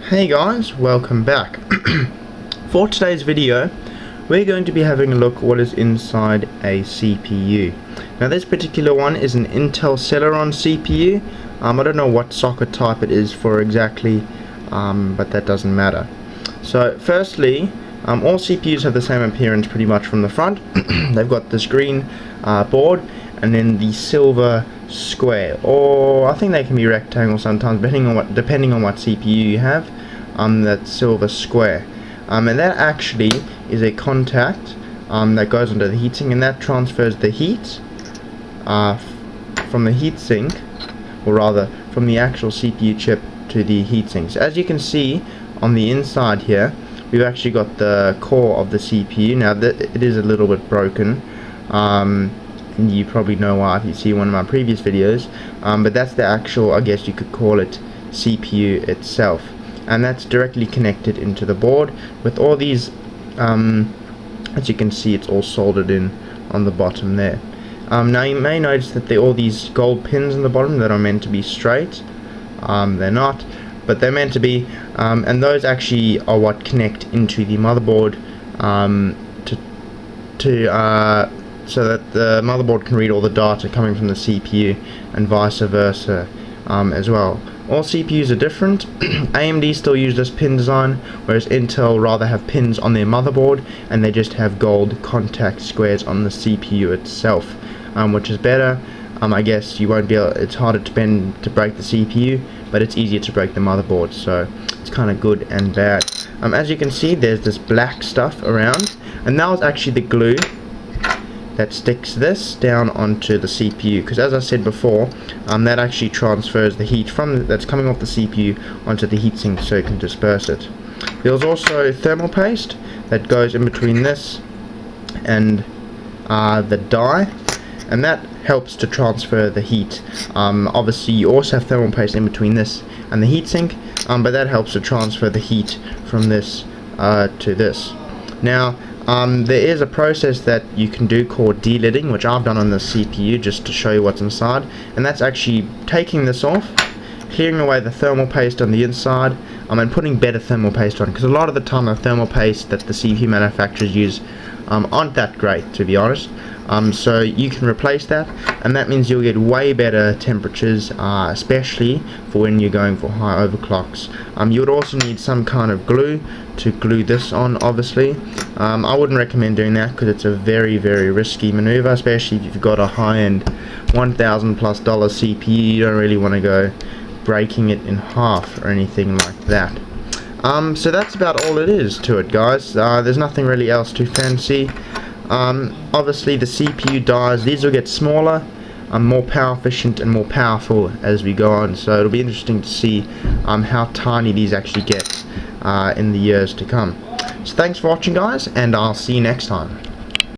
Hey guys, welcome back. For today's video, we're going to be having a look at what is inside a CPU. Now this particular one is an Intel Celeron CPU. I don't know what socket type it is for exactly, but that doesn't matter. So firstly, all CPUs have the same appearance pretty much from the front. They've got this green board and then the silver square, or I think they can be rectangle sometimes depending on what CPU you have. That silver square, and that actually is a contact that goes onto the heatsink, and that transfers the heat from the heatsink, or rather from the actual CPU chip to the heatsink. So as you can see on the inside here, we've actually got the core of the CPU. Now it is a little bit broken, and you probably know why if you see one of my previous videos, but that's the actual, I guess you could call it, CPU itself, and that's directly connected into the board with all these, as you can see, it's all soldered in on the bottom there. Now you may notice that there are all these gold pins in the bottom that are meant to be straight. They're not, but they're meant to be, and those actually are what connect into the motherboard so that the motherboard can read all the data coming from the CPU and vice versa as well. All CPUs are different. AMD still use this pin design, whereas Intel rather have pins on their motherboard and they just have gold contact squares on the CPU itself, which is better. I guess you won't be able, it's harder to break the CPU, but it's easier to break the motherboard, so it's kind of good and bad. As you can see, there's this black stuff around, and that was actually the glue that sticks this down onto the CPU, because as I said before, that actually transfers the heat that's coming off the CPU onto the heatsink so it can disperse it. There's also thermal paste that goes in between this and the die, and that helps to transfer the heat. Obviously you also have thermal paste in between this and the heatsink, but that helps to transfer the heat from this to this. Now there is a process that you can do called delidding, which I've done on the CPU just to show you what's inside, and that's actually taking this off, clearing away the thermal paste on the inside, and putting better thermal paste on, because a lot of the time the thermal paste that the CPU manufacturers use aren't that great, to be honest. So you can replace that, and that means you'll get way better temperatures, especially for when you're going for high overclocks. You would also need some kind of glue to glue this on, obviously. I wouldn't recommend doing that because it's a very, very risky maneuver, especially if you've got a high-end $1,000+ CPU. You don't really want to go breaking it in half or anything like that. So that's about all it is to it, guys. There's nothing really else too fancy. Obviously the CPU dies, these will get smaller, more power efficient and more powerful as we go on, so it'll be interesting to see how tiny these actually get in the years to come. So thanks for watching, guys, and I'll see you next time.